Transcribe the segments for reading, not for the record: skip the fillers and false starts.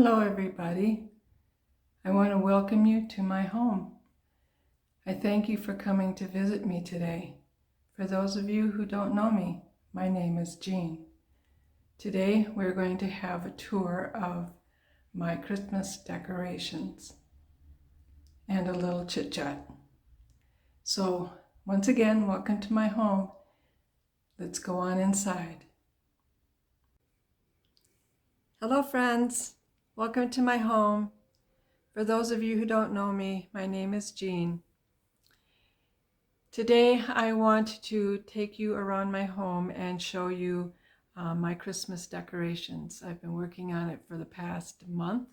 Hello everybody. I want to welcome you to my home. I thank you for coming to visit me today. For those of you who don't know me, my name is Jean. Today we're going to have a tour of my Christmas decorations and a little chit-chat. So once again, welcome to my home. Let's go on inside. Hello friends. Welcome to my home. For those of you who don't know me, my name is Jean. Today I want to take you around my home and show you my Christmas decorations. I've been working on it for the past month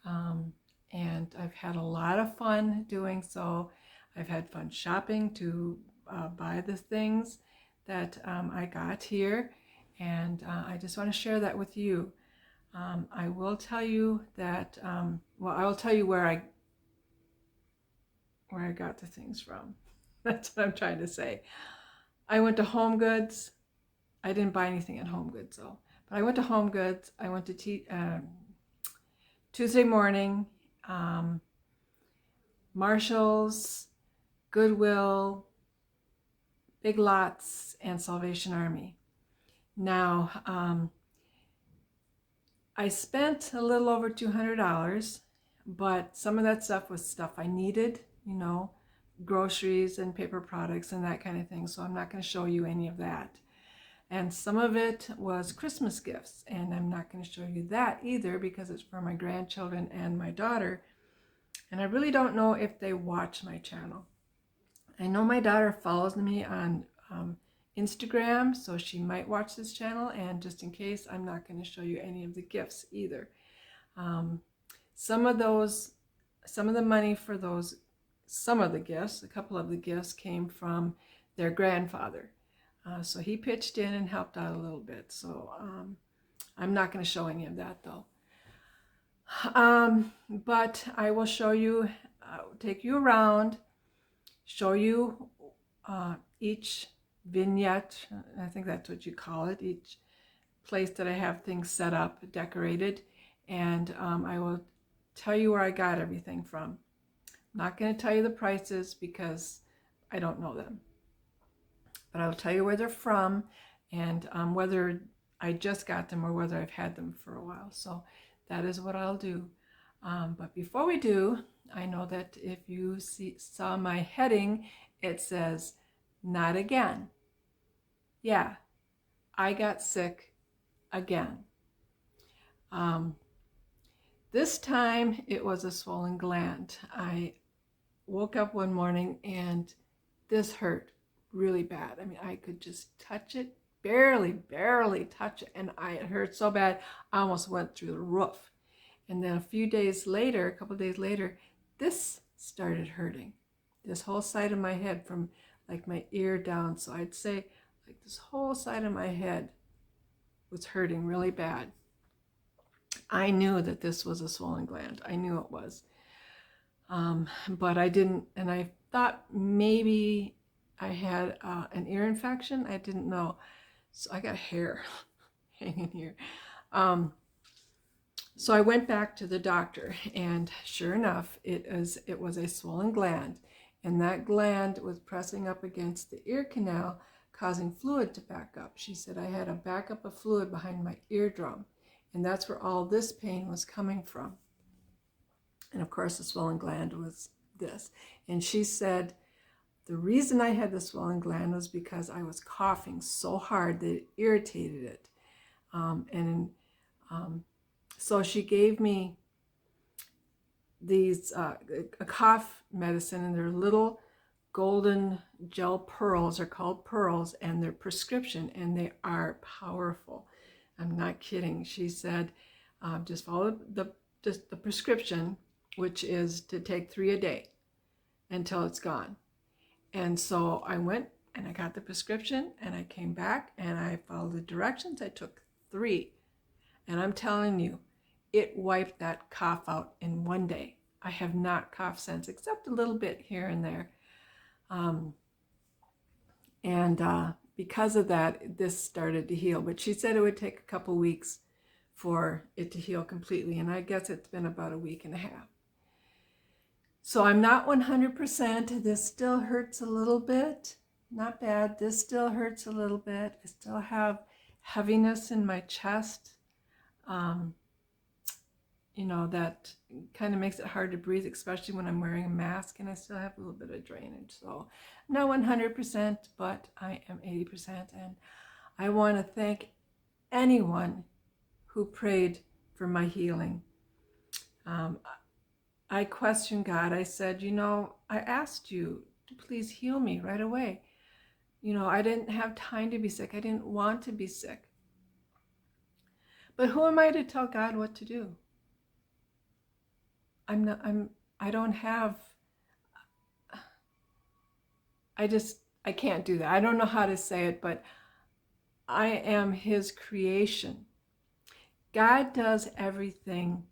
and I've had a lot of fun doing so. I've had fun shopping to buy the things that I got here, and I just want to share that with you. I will tell you that, I will tell you where I got the things from. That's what I'm trying to say. I went to Home Goods. I didn't buy anything at Home Goods though, but I went to Home Goods. I went to Tuesday morning, Marshall's, Goodwill, Big Lots, and Salvation Army. Now, I spent a little over $200, but some of that stuff was stuff I needed, you know, groceries and paper products and that kind of thing. So I'm not going to show you any of that. And some of it was Christmas gifts, and I'm not going to show you that either because it's for my grandchildren and my daughter. And I really don't know if they watch my channel. I know my daughter follows me on Instagram, so she might watch this channel, and just in case, I'm not going to show you any of the gifts either. Some of the money for those, some of the gifts, a couple of the gifts came from their grandfather. So he pitched in and helped out a little bit. So I'm not going to show any of that though. But I will show you, take you around, show you each vignette, I think that's what you call it, each place that I have things set up, decorated, and I will tell you where I got everything from. I'm not going to tell you the prices because I don't know them, but I'll tell you where they're from and whether I just got them or whether I've had them for a while. So that is what I'll do. But before we do, I know that if you saw my heading, it says, "Not again." Yeah, I got sick again. This time it was a swollen gland. I woke up one morning and this hurt really bad. I mean, I could just touch it, barely touch it, and it hurt so bad I almost went through the roof. And then a couple of days later, this started hurting. This whole side of my head, from like my ear down. So I'd say like this whole side of my head was hurting really bad. I knew that this was a swollen gland. I knew it was. But I didn't, and I thought maybe I had an ear infection. I didn't know. So I got hair hanging here. So I went back to the doctor, and sure enough, it was a swollen gland, and that gland was pressing up against the ear canal, causing fluid to back up. She said I had a backup of fluid behind my eardrum, and that's where all this pain was coming from. And of course, the swollen gland was this. And she said the reason I had the swollen gland was because I was coughing so hard that it irritated it. So she gave me these a cough medicine, and they're little golden gel pearls. Are called pearls, and they're prescription, and they are powerful. I'm not kidding. She said just follow the prescription, which is to take 3 a day until it's gone. And so I went and I got the prescription, and I came back and I followed the directions. I took 3, and I'm telling you, it wiped that cough out in 1 day. I have not coughed since, except a little bit here and there. Because of that, this started to heal. But she said it would take a couple weeks for it to heal completely. And I guess it's been about a week and a half. So I'm not 100%. This still hurts a little bit. Not bad. This still hurts a little bit. I still have heaviness in my chest. You know, that kind of makes it hard to breathe, especially when I'm wearing a mask, and I still have a little bit of drainage. So not 100%, but I am 80%. And I want to thank anyone who prayed for my healing. I questioned God. I said, you know, I asked you to please heal me right away. You know, I didn't have time to be sick. I didn't want to be sick. But who am I to tell God what to do? I don't have, I can't do that. I don't know how to say it, but I am his creation. God does everything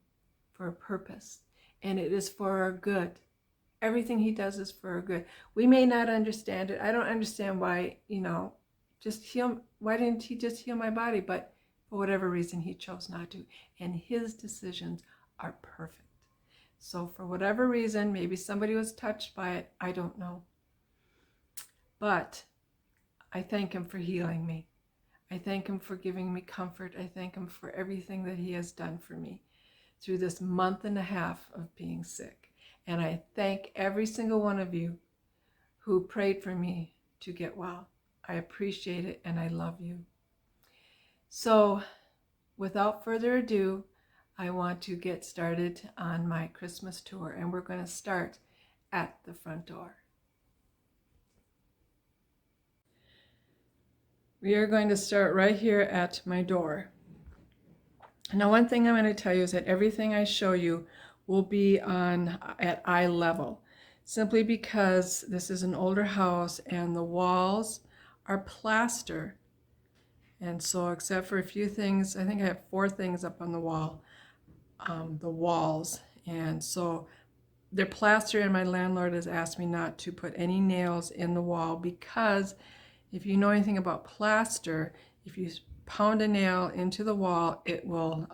for a purpose, and it is for our good. Everything he does is for our good. We may not understand it. I don't understand why, you know, why didn't he just heal my body? But for whatever reason, he chose not to. And his decisions are perfect. So for whatever reason, maybe somebody was touched by it. I don't know. But I thank him for healing me. I thank him for giving me comfort. I thank him for everything that he has done for me through this month and a half of being sick. And I thank every single one of you who prayed for me to get well. I appreciate it, and I love you. So without further ado, I want to get started on my Christmas tour, and we're going to start at the front door. We are going to start right here at my door. Now, one thing I'm going to tell you is that everything I show you will be at eye level, simply because this is an older house and the walls are plaster. And so except for a few things, I think I have 4 things up on the wall, the walls. And so they're plaster, and my landlord has asked me not to put any nails in the wall, because if you know anything about plaster, if you pound a nail into the wall, it will,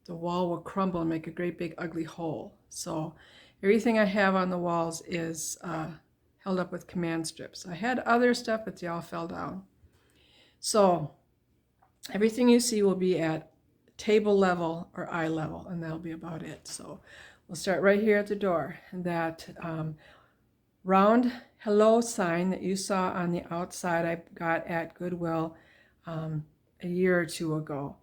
the wall will crumble and make a great big ugly hole. So everything I have on the walls is held up with command strips. I had other stuff, but they all fell down. So everything you see will be at table level or eye level, and that'll be about it. So we'll start right here at the door. That round hello sign that you saw on the outside, I got at Goodwill a year or 2 ago.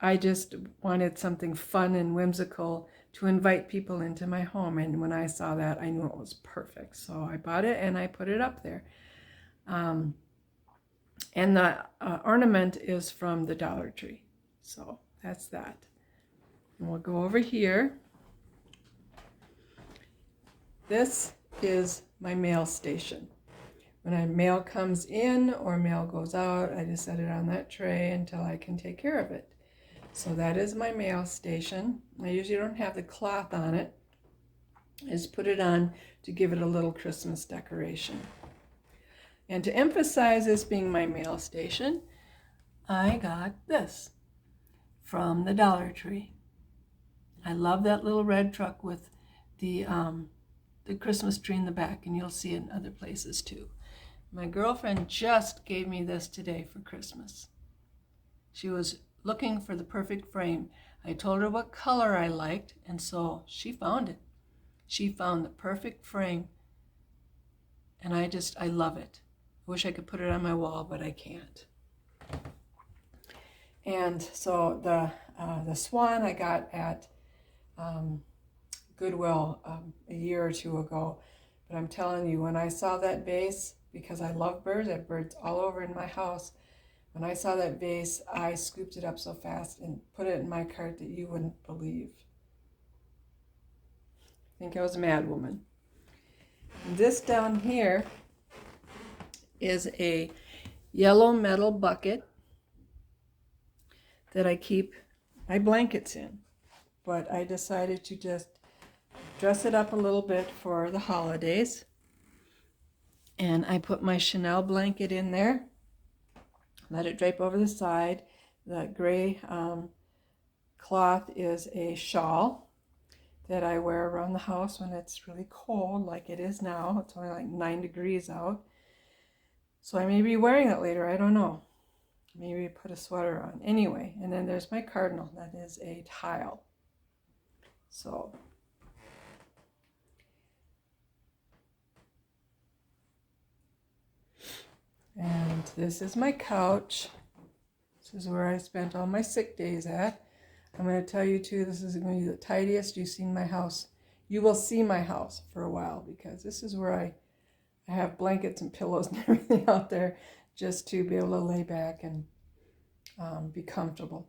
I just wanted something fun and whimsical to invite people into my home, and when I saw that, I knew it was perfect. So I bought it and I put it up there. And the ornament is from the Dollar Tree. So that's that. And we'll go over here. This is my mail station. When a mail comes in or mail goes out, I just set it on that tray until I can take care of it. So that is my mail station. I usually don't have the cloth on it. I just put it on to give it a little Christmas decoration. And to emphasize this being my mail station, I got this from the Dollar Tree. I love that little red truck with the Christmas tree in the back, and you'll see it in other places too. My girlfriend just gave me this today for Christmas. She was looking for the perfect frame. I told her what color I liked, and so she found it. She found the perfect frame, and I love it. I wish I could put it on my wall, but I can't. And so the swan I got at Goodwill a year or 2 ago. But I'm telling you, when I saw that vase, because I love birds, I have birds all over in my house. When I saw that vase, I scooped it up so fast and put it in my cart that you wouldn't believe. I think I was a mad woman. And this down here is a yellow metal bucket that I keep my blankets in. But I decided to just dress it up a little bit for the holidays. And I put my Chanel blanket in there, let it drape over the side. The gray cloth is a shawl that I wear around the house when it's really cold, like it is now. It's only like 9 degrees out. So I may be wearing it later, I don't know. Maybe put a sweater on. Anyway, and then there's my cardinal. That is a tile. So, and this is my couch. This is where I spent all my sick days at. I'm going to tell you too, this is going to be the tidiest you've seen my house. You will see my house for a while, because this is where I have blankets and pillows and everything out there, just to be able to lay back and be comfortable.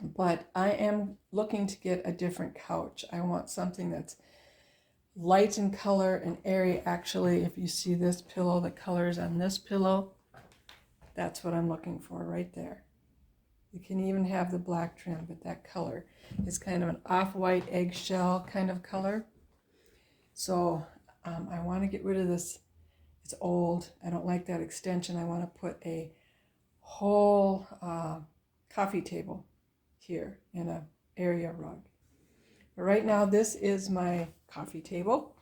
But I am looking to get a different couch. I want something that's light in color and airy. Actually, if you see this pillow, the colors on this pillow, that's what I'm looking for right there. You can even have the black trim, but that color is kind of an off-white eggshell kind of color. So I want to get rid of this. It's old. I don't like that extension. I want to put a whole coffee table here in an area rug. But right now, this is my coffee table.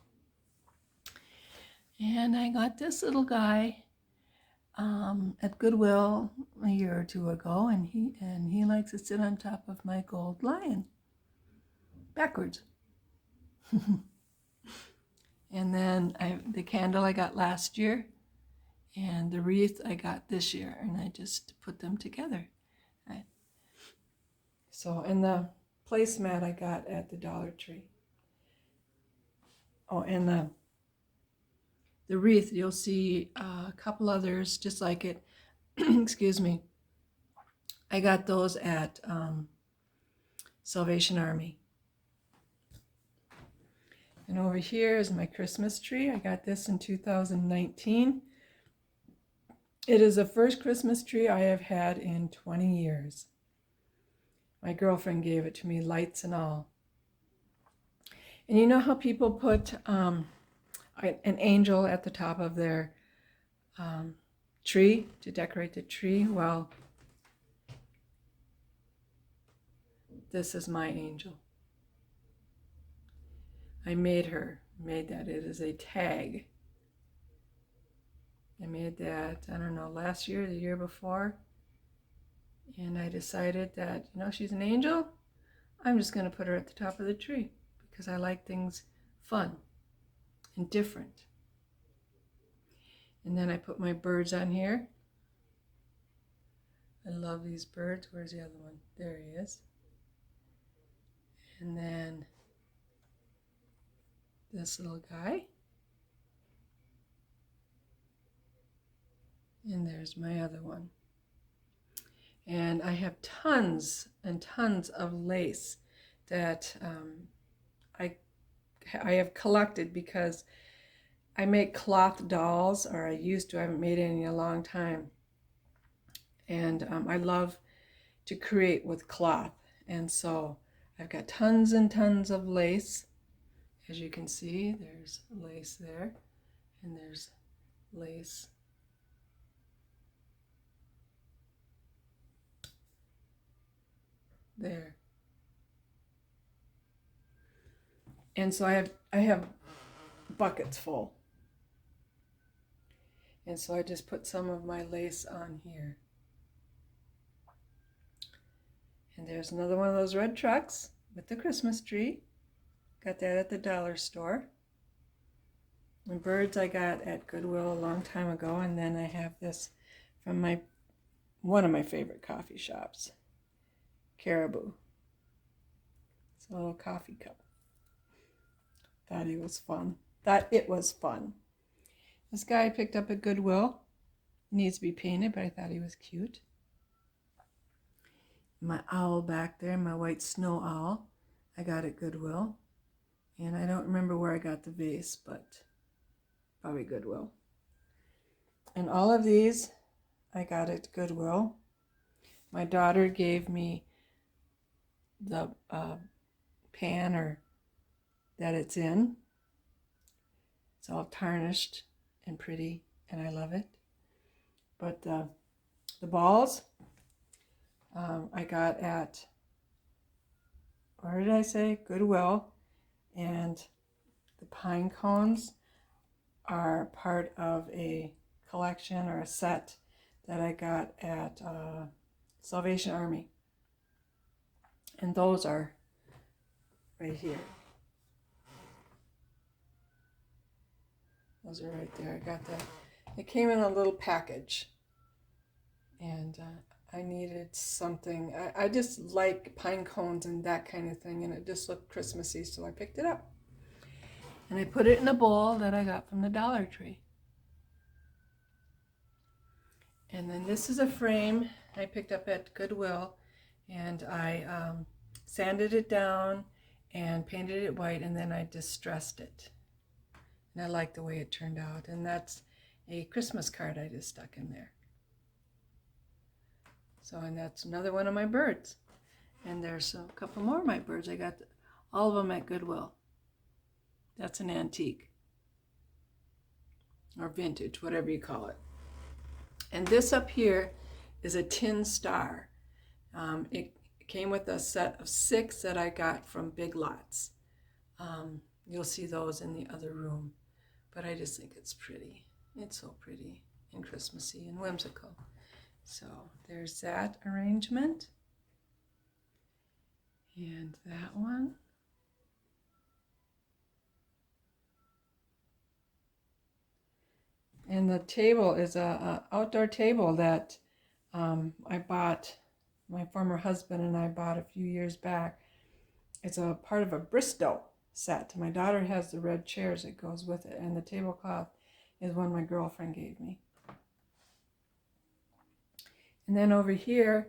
And I got this little guy at Goodwill a year or two ago, and he likes to sit on top of my gold lion backwards. And then the candle I got last year, and the wreath I got this year, and I just put them together. And the placemat I got at the Dollar Tree. Oh, and the wreath, you'll see a couple others just like it. Excuse me. I got those at Salvation Army. And over here is my Christmas tree. I got this in 2019. It is the first Christmas tree I have had in 20 years. My girlfriend gave it to me, lights and all. And you know how people put an angel at the top of their tree to decorate the tree? Well, this is my angel. I made that. It is a tag. I made that, I don't know, last year, the year before. And I decided that, she's an angel. I'm just going to put her at the top of the tree because I like things fun and different. And then I put my birds on here. I love these birds. Where's the other one? There he is. And then this little guy. And there's my other one. And I have tons and tons of lace that I have collected because I make cloth dolls, or I used to. I haven't made any in a long time. And I love to create with cloth. And so I've got tons and tons of lace. As you can see, there's lace there, and there's lace there. And so I have buckets full. And so I just put some of my lace on here. And there's another one of those red trucks with the Christmas tree. Got that at the dollar store. And birds I got at Goodwill a long time ago. And then I have this from one of my favorite coffee shops, Caribou. It's a little coffee cup. Thought it was fun. This guy I picked up at Goodwill. He needs to be painted, but I thought he was cute. My owl back there, my white snow owl, I got at Goodwill. And I don't remember where I got the vase, but probably Goodwill. And all of these I got at Goodwill. My daughter gave me the pan that it's in. It's all tarnished and pretty, and I love it. But the balls I got at or did I say Goodwill? And the pine cones are part of a collection or a set that I got at Salvation Army. And those are right here. Those are right there. I got that. It came in a little package. And I needed something. I just like pine cones and that kind of thing. And it just looked Christmassy, so I picked it up. And I put it in a bowl that I got from the Dollar Tree. And then this is a frame I picked up at Goodwill. And I sanded it down and painted it white, and then I distressed it. And I like the way it turned out. And that's a Christmas card I just stuck in there. So, and that's another one of my birds. And there's a couple more of my birds. I got all of them at Goodwill. That's an antique. Or vintage, whatever you call it. And this up here is a tin star. It came with a set of 6 that I got from Big Lots. You'll see those in the other room. But I just think it's pretty. It's so pretty and Christmassy and whimsical. So there's that arrangement. And that one. And the table is a outdoor table that I bought, my former husband and I bought a few years back. It's a part of a Bristow set. My daughter has the red chairs that goes with it, and the tablecloth is one my girlfriend gave me. And then over here,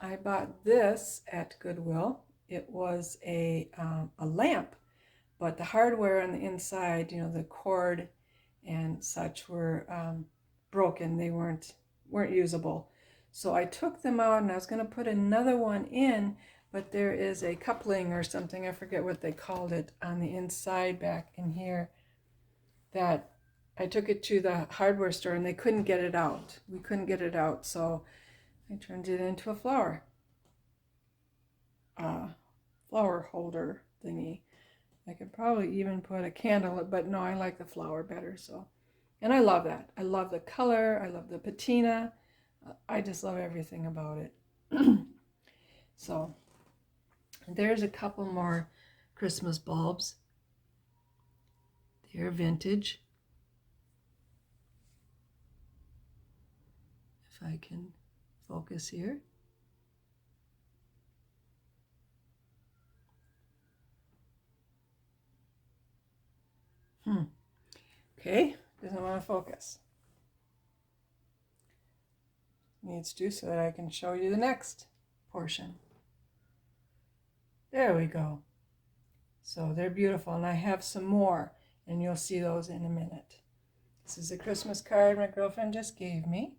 I bought this at Goodwill. It was a lamp, but the hardware on the inside, the cord and such were broken. They weren't usable. So I took them out, and I was going to put another one in, but there is a coupling or something, I forget what they called it, on the inside back in here, that I took it to the hardware store and they couldn't get it out. We couldn't get it out, so I turned it into a flower holder thingy. I could probably even put a candle, but no, I like the flower better. So, and I love that. I love the color. I love the patina. I just love everything about it. So there's a couple more Christmas bulbs. They're vintage. If I can focus here. Okay, doesn't want to focus. Needs to, so that I can show you the next portion. There we go. So they're beautiful, and I have some more, and you'll see those in a minute. This is a Christmas card my girlfriend just gave me.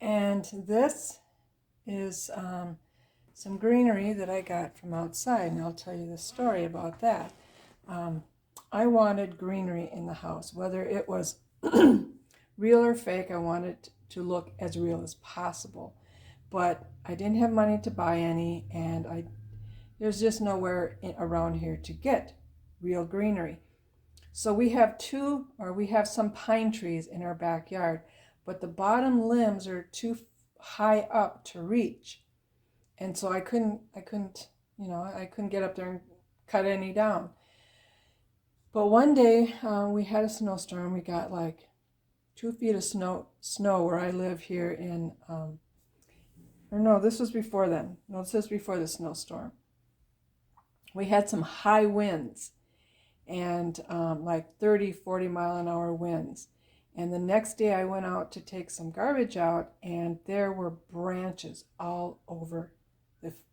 And this is some greenery that I got from outside, and I'll tell you the story about that. I wanted greenery in the house, whether it was real or fake. I wanted to look as real as possible, but I didn't have money to buy any, and there's just nowhere around here to get real greenery. So we have some pine trees in our backyard, but the bottom limbs are too high up to reach. And so I couldn't get up there and cut any down. But one day we had a snowstorm. We got like 2 feet of snow where I live here in, this was before then. No, this was before the snowstorm. We had some high winds and like 30, 40 mile an hour winds. And the next day I went out to take some garbage out, and there were branches all over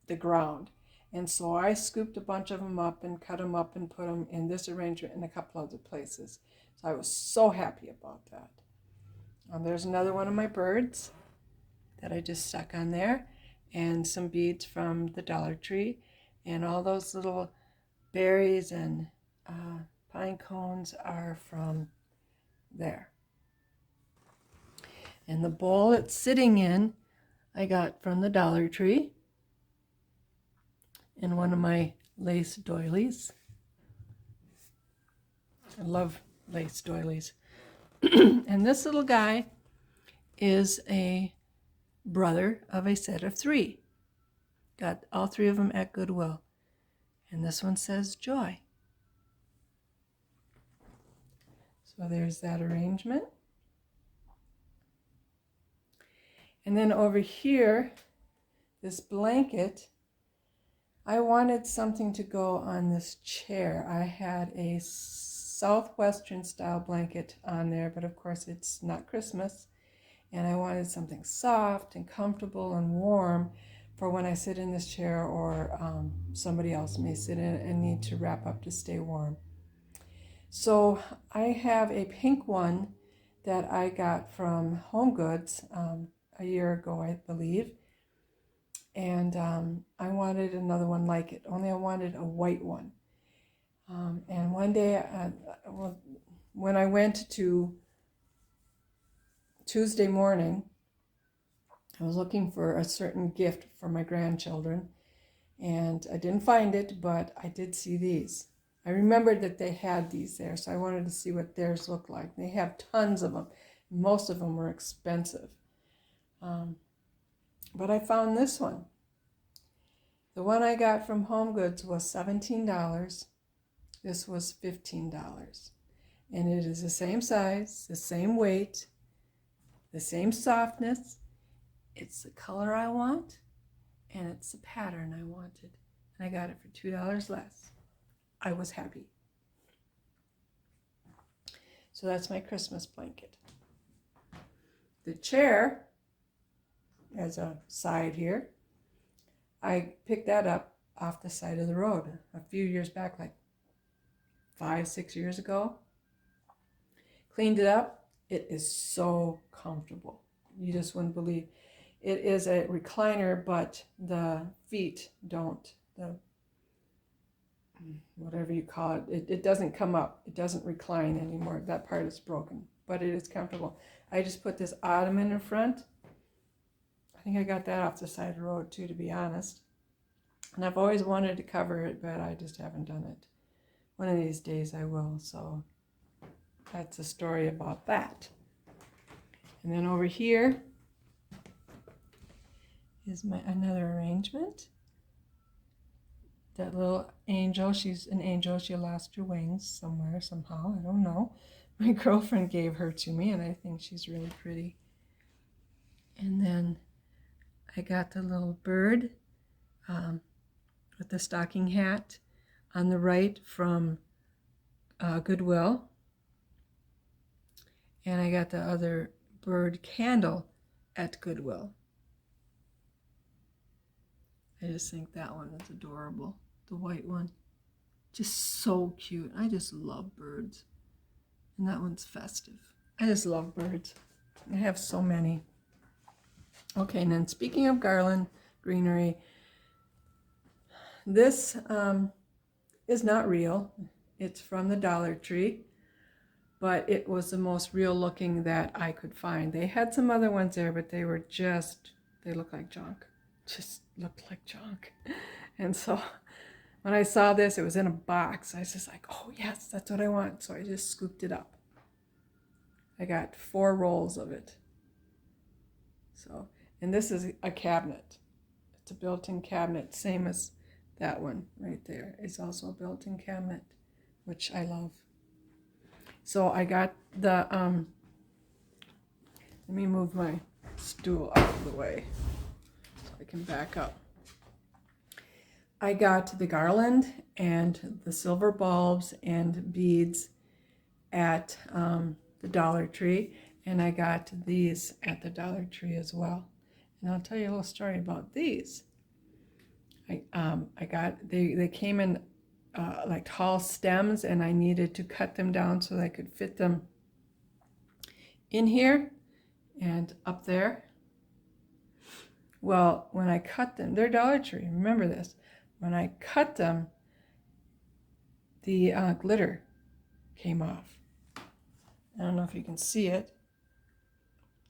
the ground. And so I scooped a bunch of them up and cut them up and put them in this arrangement in a couple other places. So I was so happy about that. There's another one of my birds that I just stuck on there, and some beads from the Dollar Tree, and all those little berries and pine cones are from there. And the bowl it's sitting in, I got from the Dollar Tree in one of my lace doilies. I love lace doilies. And this little guy is a brother of a set of 3. Got all 3 of them at Goodwill. And this one says joy. So there's that arrangement. And then over here, this blanket, I wanted something to go on this chair. I had a Southwestern style blanket on there, but of course it's not Christmas. And I wanted something soft and comfortable and warm for when I sit in this chair, or somebody else may sit in it and need to wrap up to stay warm. So I have a pink one that I got from Home Goods a year ago, I believe. And I wanted another one like it, only I wanted a white one. And one day, when I went to Tuesday morning, I was looking for a certain gift for my grandchildren, and I didn't find it, but I did see these. I remembered that they had these there, so I wanted to see what theirs looked like. They have tons of them. Most of them were expensive. But I found this one. The one I got from Home Goods was $17. This was $15. And it is the same size, the same weight, the same softness. It's the color I want, and it's the pattern I wanted. And I got it for $2 less. I was happy. So that's my Christmas blanket. The chair, as a side here, I picked that up off the side of the road a few years back, like 5-6 years ago. Cleaned it up. It is so comfortable. You just wouldn't believe. It is a recliner, but the feet don't, whatever you call it, it doesn't come up. It doesn't recline anymore. That part is broken, but it is comfortable. I just put this ottoman in front. I think I got that off the side of the road too, to be honest. And I've always wanted to cover it, but I just haven't done it. One of these days I will, so that's a story about that. And then over here is another arrangement. That little angel, she's an angel. She lost her wings somewhere, somehow. I don't know. My girlfriend gave her to me, and I think she's really pretty. And then I got the little bird with the stocking hat on the right from Goodwill. And I got the other bird candle at Goodwill. I just think that one is adorable. The white one. Just so cute. I just love birds. And that one's festive. I just love birds. I have so many. Okay, and then speaking of Garland Greenery, this is not real. It's from the Dollar Tree, but it was the most real looking that I could find. They had some other ones there, but they were just, they look like junk. Just looked like junk. And so when I saw this, it was in a box. I was just like, oh yes, that's what I want. So I just scooped it up. I got 4 rolls of it. So, and this is a cabinet. It's a built-in cabinet, same as that one right there. It's also a built-in cabinet, which I love. So I got the, let me move my stool out of the way so I can back up. I got the garland and the silver bulbs and beads at the Dollar Tree, and I got these at the Dollar Tree as well. And I'll tell you a little story about these. They came in like tall stems, and I needed to cut them down so that I could fit them in here and up there. Well, when I cut them, they're Dollar Tree, remember this. When I cut them, the glitter came off. I don't know if you can see it.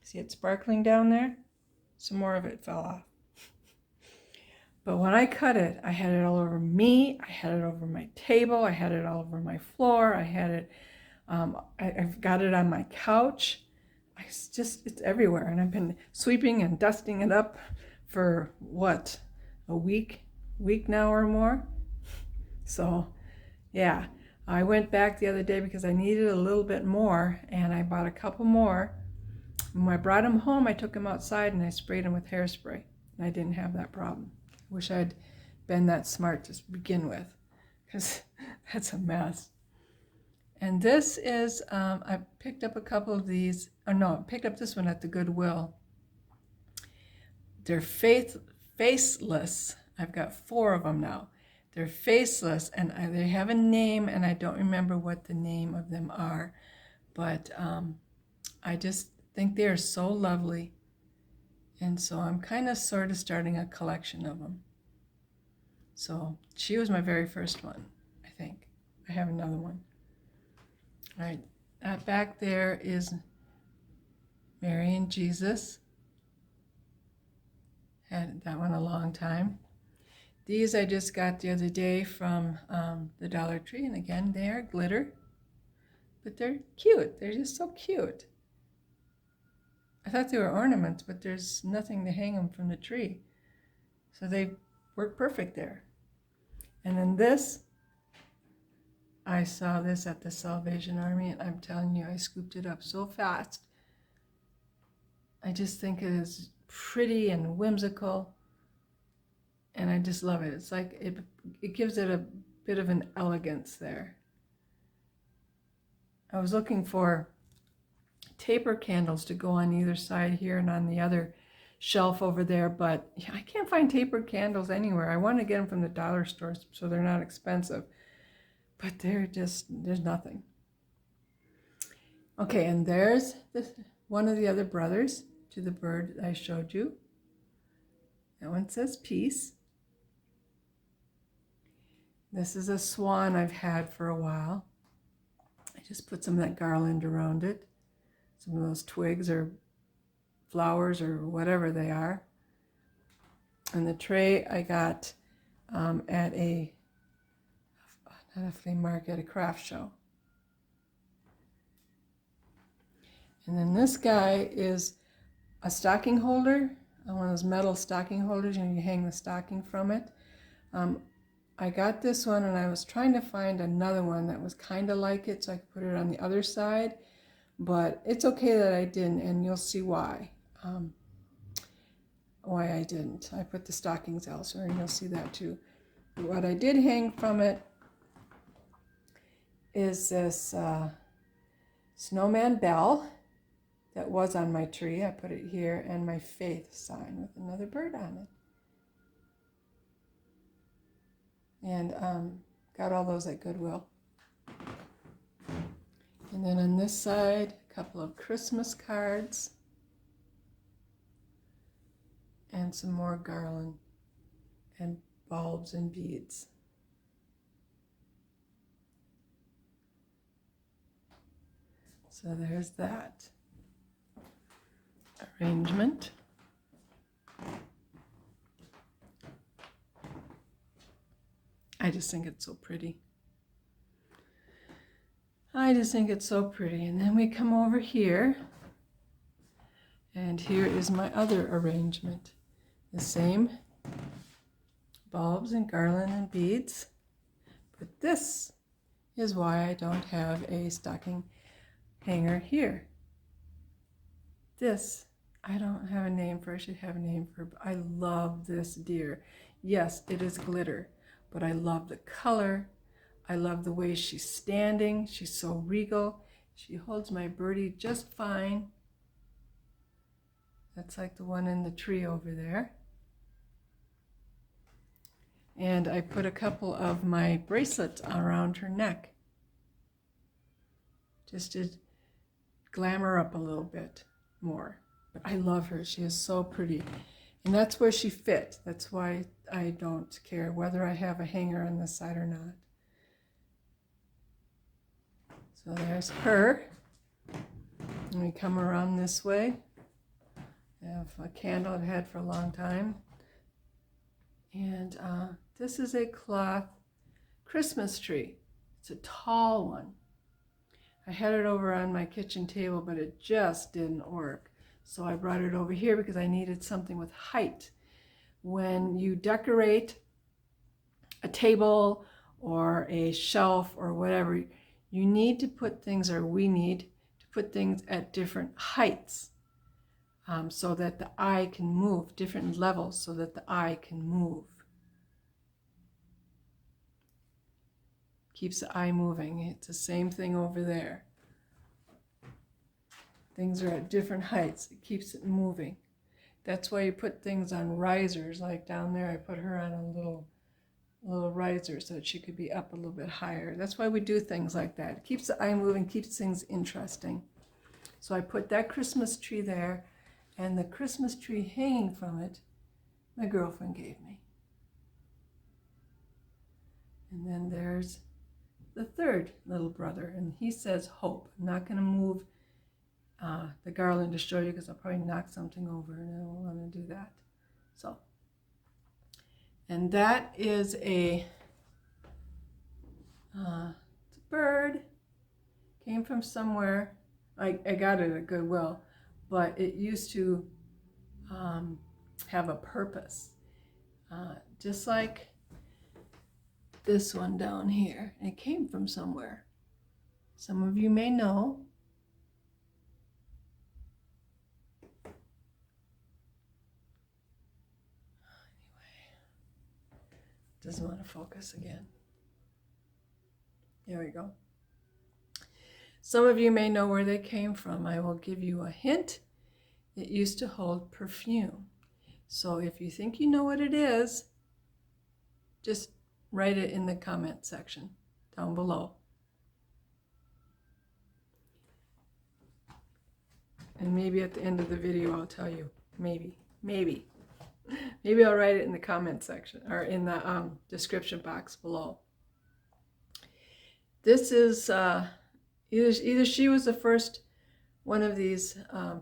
See it sparkling down there? some more of it fell off. But when I cut it, I had it all over me, I had it over my table, I had it all over my floor, I had it, I've got it on my couch. It's everywhere. And I've been sweeping and dusting it up for what, a week now or more. So yeah, I went back the other day because I needed a little bit more, and I bought a couple more. When I brought them home, I took them outside and I sprayed them with hairspray, and I didn't have that problem. Wish I'd been that smart to begin with, because that's a mess. And this is, I picked up a couple of these, I picked up this one at the Goodwill. They're faceless. I've got 4 of them now. They're faceless, and they have a name, and I don't remember what the name of them are, but I just think they are so lovely. And so I'm kind of sort of starting a collection of them. So she was my very first one, I think. I have another one. All right, that back there is Mary and Jesus. Had that one a long time. These I just got the other day from the Dollar Tree, and again, they are glitter, but they're cute. They're just so cute. I thought they were ornaments, but there's nothing to hang them from the tree. So they work perfect there. And then this, I saw this at the Salvation Army, and I'm telling you, I scooped it up so fast. I just think it is pretty and whimsical, and I just love it. It's like it gives it a bit of an elegance there. I was looking for taper candles to go on either side here and on the other shelf over there, but I can't find tapered candles anywhere. I want to get them from the dollar stores so they're not expensive, but there's nothing. Okay, and there's one of the other brothers to the bird I showed you. That one says peace. This is a swan I've had for a while. I just put some of that garland around it. Some of those twigs or flowers or whatever they are. And the tray I got at not a flea market, a craft show. And then this guy is a stocking holder, one of those metal stocking holders, and you hang the stocking from it. I got this one, and I was trying to find another one that was kind of like it so I could put it on the other side, but it's okay that I didn't, and you'll see why I didn't. I put the stockings elsewhere, and you'll see that too. But what I did hang from it is this snowman bell that was on my tree. I put it here, and my faith sign with another bird on it. And got all those at Goodwill. And then on this side, a couple of Christmas cards and some more garland and bulbs and beads. So there's that arrangement. I just think it's so pretty. I just think it's so pretty. And then we come over here, and here is my other arrangement. The same bulbs and garland and beads, but this is why I don't have a stocking hanger here. This, I don't have a name for, I should have a name for, but I love this deer. Yes, it is glitter, but I love the color. I love the way she's standing. She's so regal. She holds my birdie just fine. That's like the one in the tree over there. And I put a couple of my bracelets around her neck, just to glamour up a little bit more. But I love her. She is so pretty. And that's where she fit. That's why I don't care whether I have a hanger on this side or not. So there's her. And we come around this way. I have a candle I've had for a long time. And this is a cloth Christmas tree. It's a tall one. I had it over on my kitchen table, but it just didn't work. So I brought it over here because I needed something with height. When you decorate a table or a shelf or whatever, you need to put things, or we need to put things at different heights so that the eye can move, different levels so that the eye can move. Keeps the eye moving. It's the same thing over there. Things are at different heights. It keeps it moving. That's why you put things on risers. Like down there, I put her on a little riser so that she could be up a little bit higher. That's why we do things like that. It keeps the eye moving, keeps things interesting. So I put that Christmas tree there, and the Christmas tree hanging from it, my girlfriend gave me. And then there's the third little brother, and he says hope. I'm not going to move the garland to show you because I'll probably knock something over, and I don't want to do that. So, and that is a bird. Came from somewhere. I got it at Goodwill, but it used to have a purpose, just like this one down here. It came from somewhere. Some of you may know. Doesn't want to focus again. There we go. Some of you may know where they came from. I will give you a hint. It used to hold perfume. So if you think you know what it is, just write it in the comment section down below. And maybe at the end of the video I'll tell you. Maybe I'll write it in the comment section or in the description box below. This is either she was the first one of these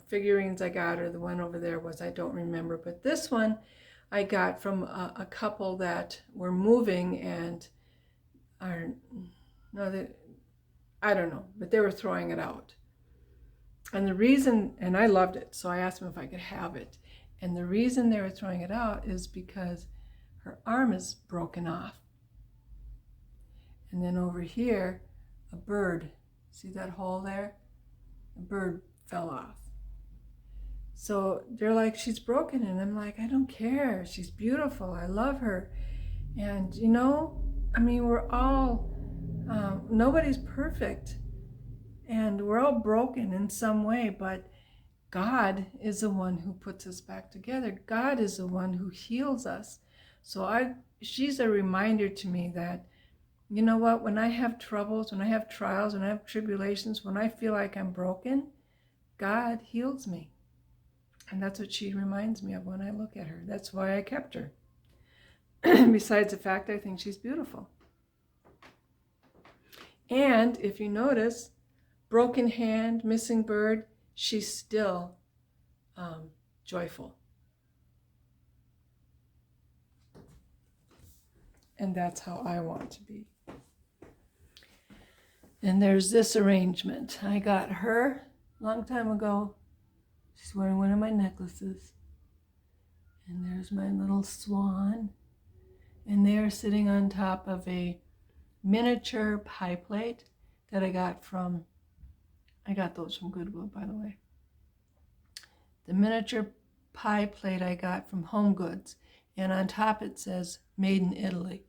figurines I got, or the one over there was, I don't remember. But this one I got from a couple that were moving and I don't know, but they were throwing it out. And the reason, and I loved it, so I asked them if I could have it. And the reason they were throwing it out is because her arm is broken off. And then over here, a bird, see that hole there? A bird fell off. So they're like, she's broken. And I'm like, I don't care. She's beautiful. I love her. And you know, I mean, we're all, nobody's perfect. And we're all broken in some way, but God is the one who puts us back together. God is the one who heals us. So she's a reminder to me that, you know what, when I have troubles, when I have trials, when I have tribulations, when I feel like I'm broken, God heals me. And that's what she reminds me of when I look at her. That's why I kept her. Besides the fact I think she's beautiful. And if you notice, broken hand, missing bird, she's still joyful. And that's how I want to be. And there's this arrangement. I got her a long time ago. She's wearing one of my necklaces. And there's my little swan. And they're sitting on top of a miniature pie plate that I got those from Goodwill, by the way. The miniature pie plate I got from Home Goods. And on top it says, made in Italy.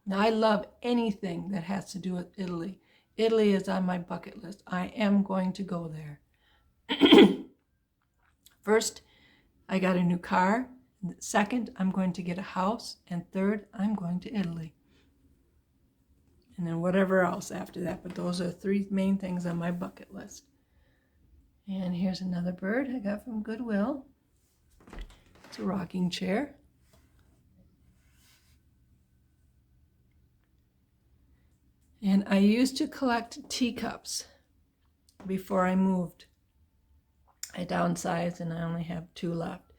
Now I love anything that has to do with Italy. Italy is on my bucket list. I am going to go there. First, I got a new car. Second, I'm going to get a house. And third, I'm going to Italy. And then whatever else after that. But those are the three main things on my bucket list. And here's another bird I got from Goodwill. It's a rocking chair. And I used to collect teacups before I moved. I downsized and I only have 2 left.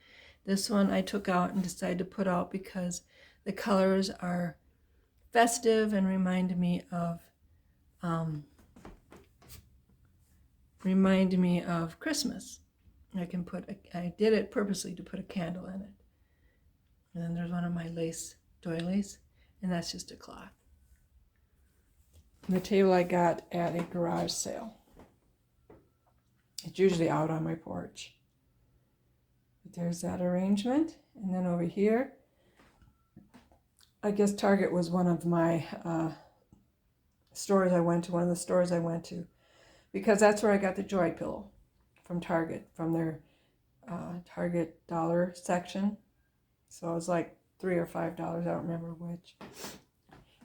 This one I took out and decided to put out because the colors are festive and remind me of Christmas. I did it purposely to put a candle in it. And then there's one of my lace doilies, and that's just a cloth. And the table I got at a garage sale. It's usually out on my porch. But there's that arrangement. And then over here, I guess Target was one of my stores I went to, one of the stores I went to, because that's where I got the Joy pillow from Target, from their Target dollar section. So it was like $3 or $5, I don't remember which.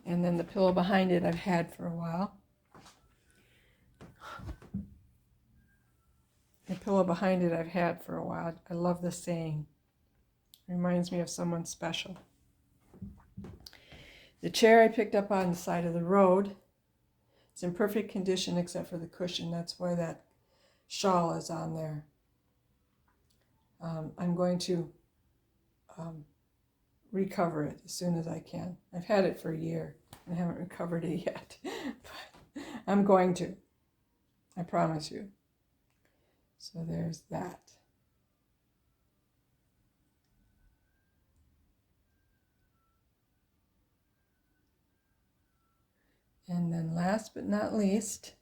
And then the pillow behind it I've had for a while. The pillow behind it I've had for a while. I love the saying. It reminds me of someone special. The chair I picked up on the side of the road. It's in perfect condition except for the cushion. That's why that shawl is on there. I'm going to recover it as soon as I can. I've had it for a year and haven't recovered it yet. But I'm going to. I promise you. So there's that. And then last but not least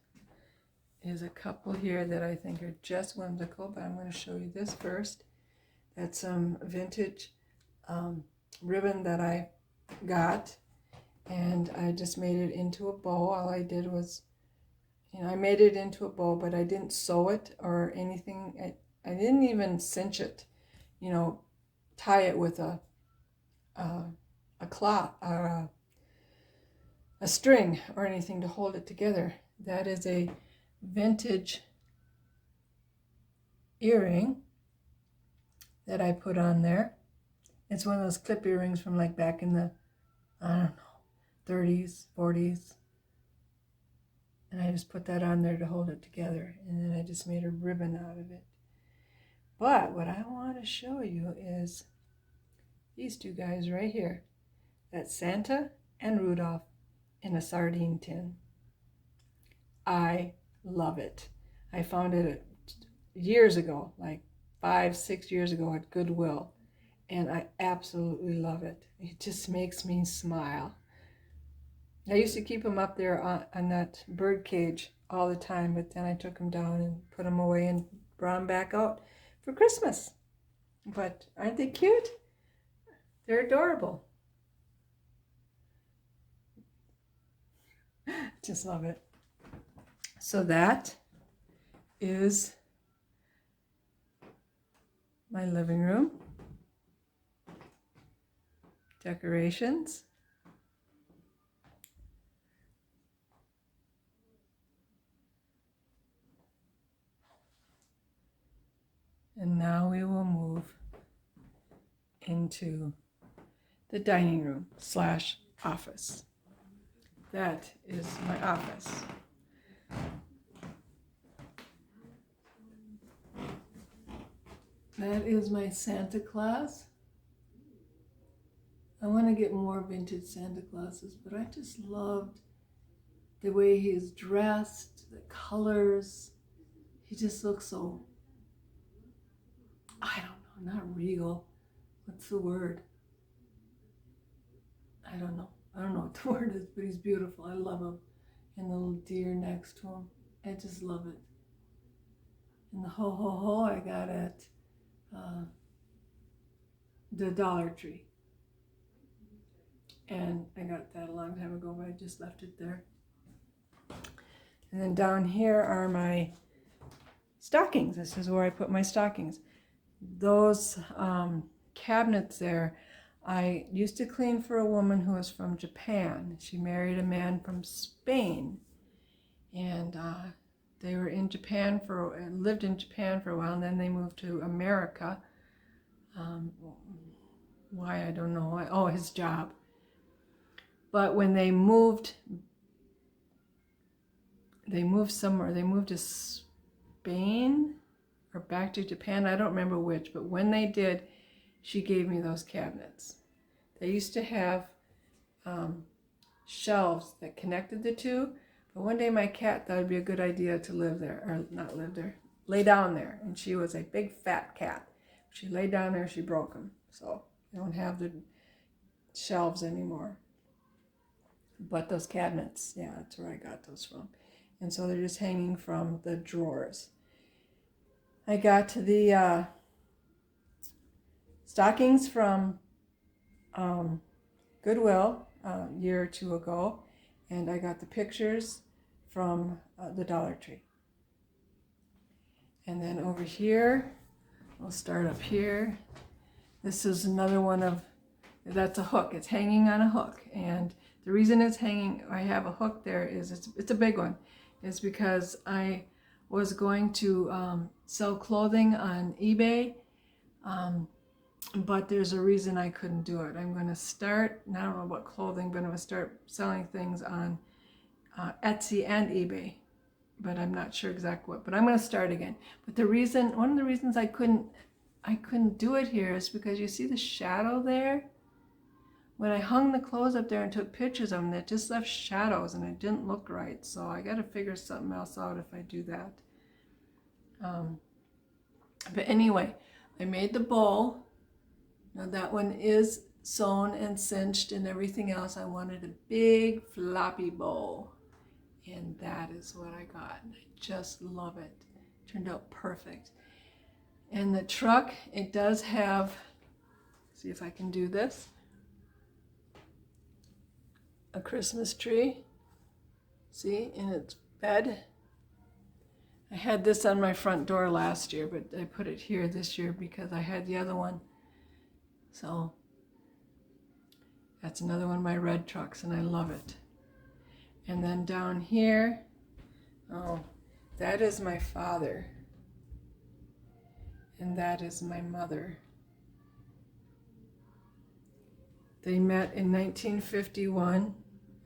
is a couple here that I think are just whimsical, but I'm going to show you this first. That's some vintage ribbon that I got, and I just made it into a bow. All I did was, I made it into a bow, but I didn't sew it or anything. I didn't even cinch it, tie it with a cloth or a string or anything to hold it together. That is a vintage earring that I put on there. It's one of those clip earrings from like back in the, 30s, 40s. And I just put that on there to hold it together. And then I just made a ribbon out of it. But what I want to show you is these two guys right here. That's Santa and Rudolph in a sardine tin. I love it. I found it years ago, like 5-6 years ago at Goodwill. And I absolutely love it. It just makes me smile. I used to keep them up there on that bird cage all the time, but then I took them down and put them away and brought them back out for Christmas. But aren't they cute? They're adorable. Just love it. So that is my living room. Decorations. And now we will move into the dining room / office. That is my office. That is my Santa Claus. I want to get more vintage Santa Clauses, but I just loved the way he is dressed, the colors. He just looks so, I don't know, not regal. What's the word? I don't know what the word is, but he's beautiful. I love him. And the little deer next to him. I just love it. And the ho ho ho I got at the Dollar Tree. And I got that a long time ago, but I just left it there. And then down here are my stockings. This is where I put my stockings. Those cabinets there, I used to clean for a woman who was from Japan. She married a man from Spain. And they were in Japan lived in Japan for a while, and then they moved to America. Why, I don't know. Oh, his job. But when they moved somewhere. They moved to Spain or back to Japan. I don't remember which, but when they did, she gave me those cabinets. They used to have shelves that connected the two, but one day my cat thought it'd be a good idea to live there, or not live there, lay down there, and she was a big fat cat. She laid down there, she broke them, so they don't have the shelves anymore. But those cabinets, yeah, that's where I got those from. And so they're just hanging from the drawers. I got the stockings from Goodwill a year or two ago, and I got the pictures from the Dollar Tree. And then over here, we'll start up here. This is another one of, that's a hook. It's hanging on a hook, and the reason it's hanging, I have a hook there, is it's a big one. It's because I was going to sell clothing on eBay, but there's a reason I couldn't do it. I'm going to start, and I don't know about clothing, but I'm going to start selling things on Etsy and eBay, but I'm not sure exactly what. But I'm going to start again. But the reason, one of the reasons I couldn't do it here is because you see the shadow there? When I hung the clothes up there and took pictures of them, it just left shadows and it didn't look right. So I got to figure something else out if I do that. But anyway, I made the bowl. Now that one is sewn and cinched and everything else. I wanted a big floppy bowl. And that is what I got. I just love it. It turned out perfect. And the truck, it does have, see if I can do this, a Christmas tree, see, in its bed. I had this on my front door last year, but I put it here this year because I had the other one. So that's another one of my red trucks, and I love it. And then down here, oh, that is my father, and that is my mother. They met in 1951.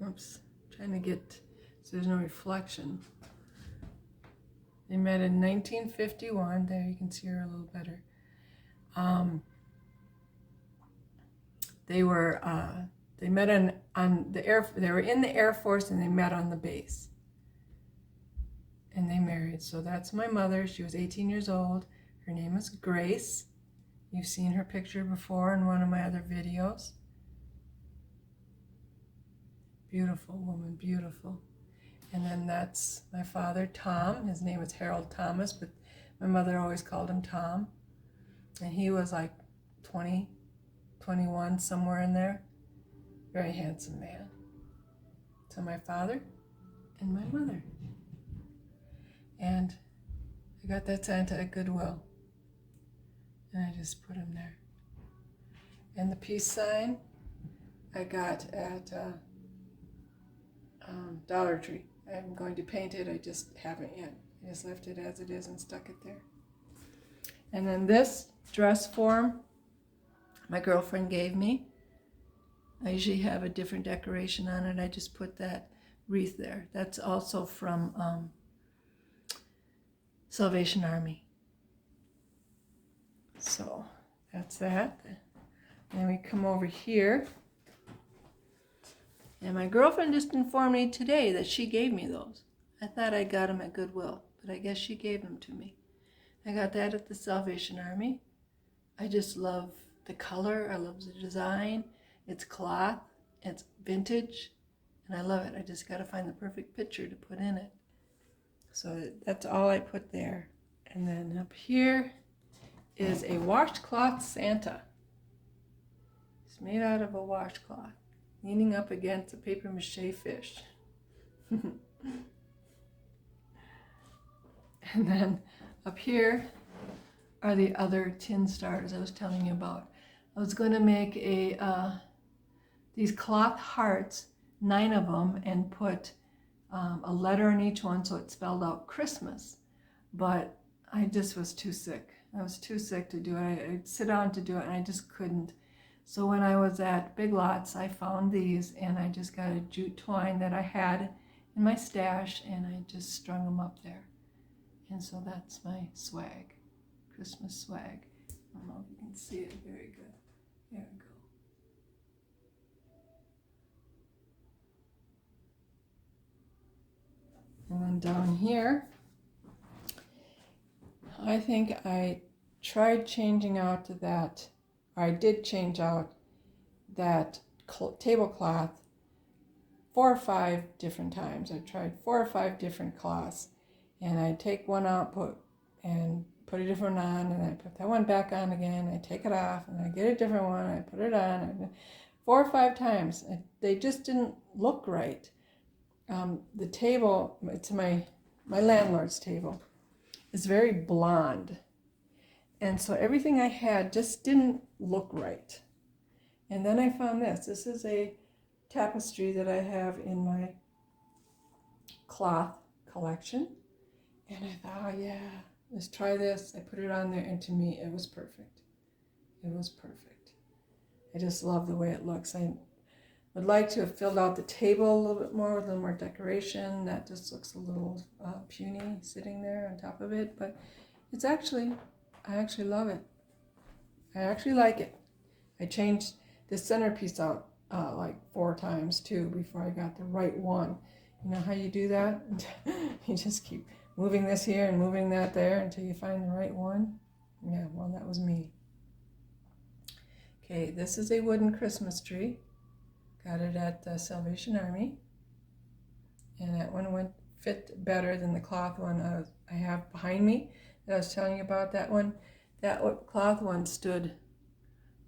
Oops, trying to get, so there's no reflection. They met in 1951. There, you can see her a little better. They met on the air. They were in the Air Force, and they met on the base. And they married. So that's my mother. She was 18 years old. Her name is Grace. You've seen her picture before in one of my other videos. Beautiful woman, beautiful. And then that's my father, Tom. His name is Harold Thomas, but my mother always called him Tom. And he was like 20, 21, somewhere in there. Very handsome man. So my father and my mother. And I got that Santa at Goodwill. And I just put him there. And the peace sign I got at Dollar Tree. I'm going to paint it, I just haven't yet. I just left it as it is and stuck it there. And then this dress form, my girlfriend gave me. I usually have a different decoration on it. I just put that wreath there. That's also from Salvation Army. So that's that. And then we come over here. And my girlfriend just informed me today that she gave me those. I thought I got them at Goodwill, but I guess she gave them to me. I got that at the Salvation Army. I just love the color. I love the design. It's cloth. It's vintage. And I love it. I just got to find the perfect picture to put in it. So that's all I put there. And then up here is a Washcloth Santa. It's made out of a washcloth, leaning up against a paper mache fish. And then up here are the other tin stars I was telling you about. I was going to make these cloth hearts, 9 of them, and put a letter in each one so it spelled out Christmas. But I just was too sick. I was too sick to do it. I'd sit down to do it, and I just couldn't. So when I was at Big Lots, I found these, and I just got a jute twine that I had in my stash, and I just strung them up there. And so that's my swag. Christmas swag. I don't know if you can see it very good. There we go. And then down here, I think I tried changing out to that, or I did change out that tablecloth 4 or 5 different times. I tried 4 or 5 different cloths, and I take one out, put a different one on, and I put that one back on again. I take it off, and I get a different one. I put it on, and 4 or 5 times. They just didn't look right. The table, it's my landlord's table, is very blonde, and so everything I had just didn't look right. And then I found this. This is a tapestry that I have in my cloth collection, and I thought, oh yeah, let's try this. I put it on there, and to me it was perfect. It was perfect. I just love the way it looks. I would like to have filled out the table a little bit more with a little more decoration. That just looks a little puny sitting there on top of it, but it's actually, I actually love it. I actually like it. I changed the centerpiece out like 4 times too before I got the right one. You know how you do that? You just keep moving this here and moving that there until you find the right one. Yeah, well, that was me. Okay, this is a wooden Christmas tree. Got it at the Salvation Army, and that one fit better than the cloth one I have behind me that I was telling you about. That one, that cloth one stood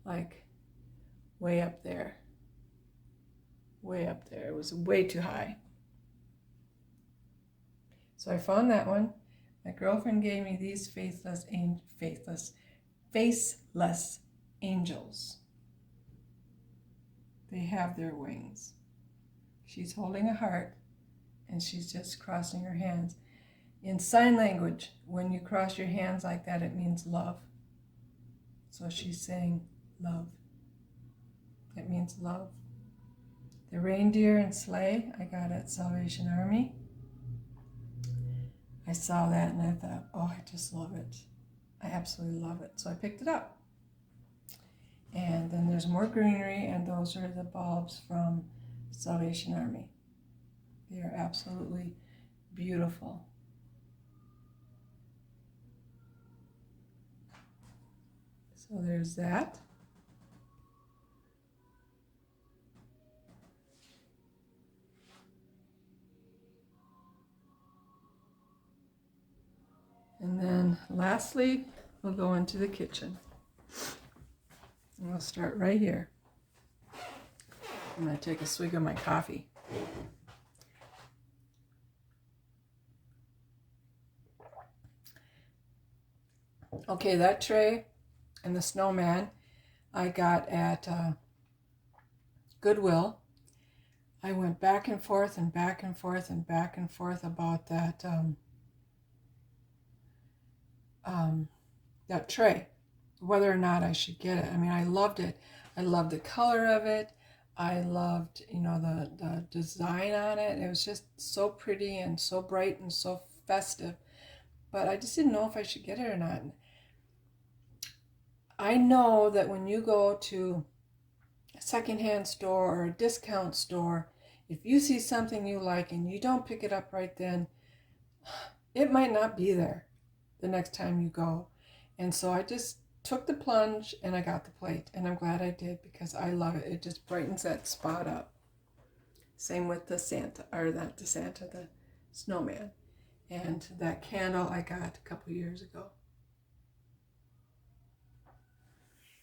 like way up there. Way up there. It was way too high. So I found that one. My girlfriend gave me these faceless angels. They have their wings. She's holding a heart, and she's just crossing her hands. In sign language, when you cross your hands like that, it means love. So she's saying love. It means love. The reindeer and sleigh I got at Salvation Army. I saw that and I thought, oh, I just love it. I absolutely love it. So I picked it up. And then there's more greenery, and those are the bulbs from Salvation Army. They are absolutely beautiful. So there's that. And then lastly, we'll go into the kitchen. And we'll start right here. I'm going to take a swig of my coffee. Okay, that tray and the snowman I got at Goodwill. I went back and forth and back and forth and back and forth about that that tray, whether or not I should get it. I mean, I loved it. I loved the color of it. I loved, you know, the design on it. It was just so pretty and so bright and so festive. But I just didn't know if I should get it or not. I know that when you go to a secondhand store or a discount store, if you see something you like and you don't pick it up right then, it might not be there the next time you go. And so I just took the plunge and I got the plate, and I'm glad I did because I love it. It just brightens that spot up. Same with the Santa, or not the Santa, the snowman. And that candle I got a couple years ago.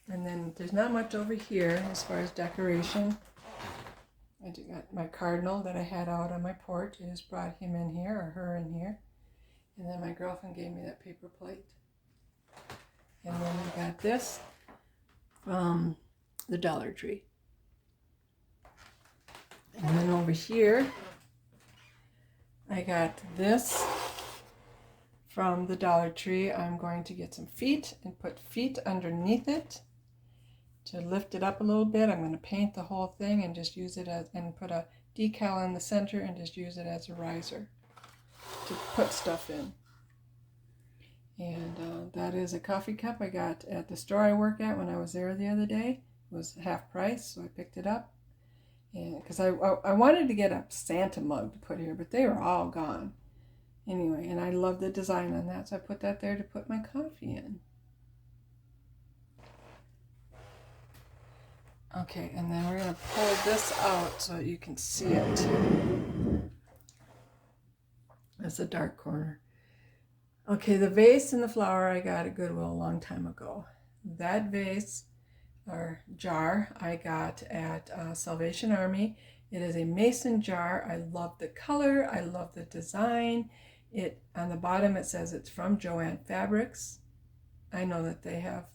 And then there's not much over here as far as decoration. I got my cardinal that I had out on my porch. I just brought him in here, or her in here. And then my girlfriend gave me that paper plate. And then I got this from the Dollar Tree. And then over here, I got this from the Dollar Tree. I'm going to get some feet and put feet underneath it to lift it up a little bit. I'm going to paint the whole thing and just use it as, and put a decal in the center and just use it as a riser to put stuff in. And that is a coffee cup I got at the store I work at when I was there the other day. It was half price, so I picked it up. And because I wanted to get a Santa mug to put here, but they were all gone. Anyway, and I love the design on that, so I put that there to put my coffee in. Okay, and then we're going to pull this out so you can see it. That's a dark corner. Okay, the vase and the flower I got at Goodwill a long time ago. That vase or jar I got at Salvation Army. It is a mason jar. I love the color. I love the design. It on the bottom it says it's from Joann Fabrics. I know that they have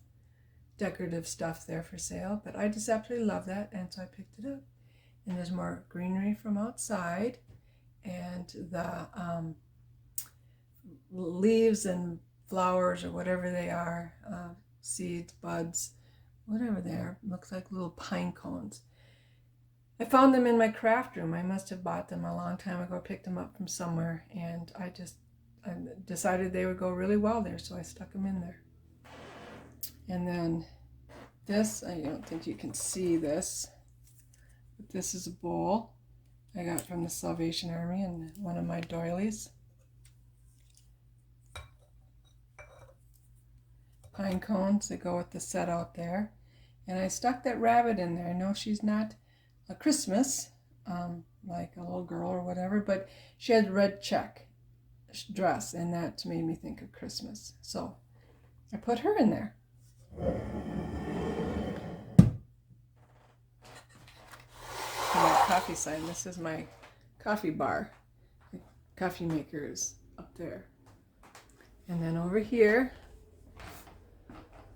decorative stuff there for sale, but I just absolutely love that, and so I picked it up. And there's more greenery from outside, and the leaves and flowers or whatever they are, seeds, buds, whatever they are, looks like little pine cones. I found them in my craft room. I must have bought them a long time ago, picked them up from somewhere, and I decided they would go really well there, so I stuck them in there. And then this, I don't think you can see this, but this is a bowl I got from the Salvation Army and one of my doilies. Pine cones that go with the set out there. And I stuck that rabbit in there. I know she's not a Christmas, like a little girl or whatever, but she had a red check dress, and that made me think of Christmas. So I put her in there. My coffee sign. This is my coffee bar. The coffee maker is up there. And then over here,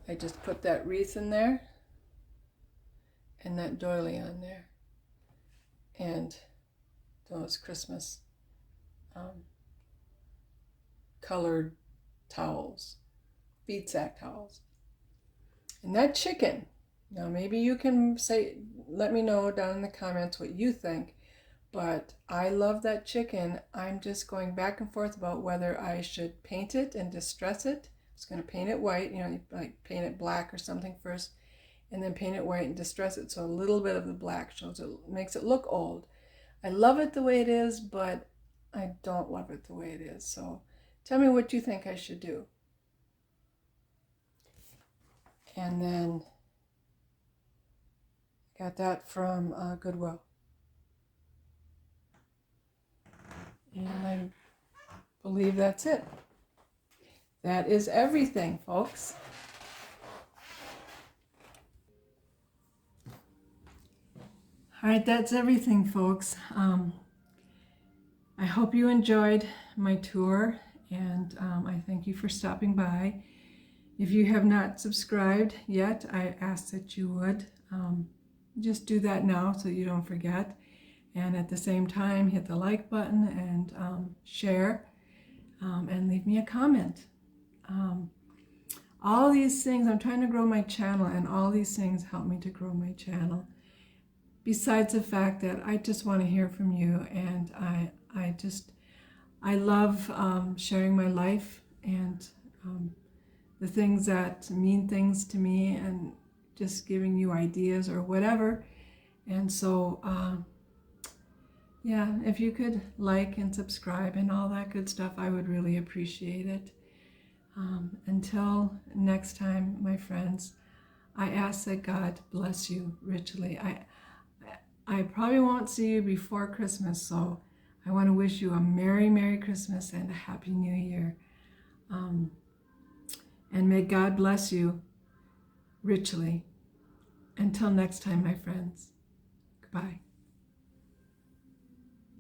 I just put that wreath in there and that doily on there and those Christmas colored towels, bead sack towels. And that chicken, now maybe you can let me know down in the comments what you think, but I love that chicken. I'm just going back and forth about whether I should paint it and distress it. I was going to paint it white, like paint it black or something first, and then paint it white and distress it so a little bit of the black shows it, makes it look old. I love it the way it is, but I don't love it the way it is. So tell me what you think I should do. And then got that from Goodwill. And I believe that's it. That is everything, folks. All right, that's everything, folks. I hope you enjoyed my tour, and I thank you for stopping by. If you have not subscribed yet, I ask that you would just do that now so you don't forget. And at the same time, hit the like button and share and leave me a comment. All these things, I'm trying to grow my channel, and all these things help me to grow my channel. Besides the fact that I just want to hear from you, and I love sharing my life and the things that mean things to me, and just giving you ideas or whatever. And so yeah, if you could like and subscribe and all that good stuff, I would really appreciate it. Until next time, my friends, I ask that God bless you richly. I probably won't see you before Christmas, so I want to wish you a Merry, Merry Christmas and a Happy New Year. And may God bless you richly. Until next time, my friends. Goodbye.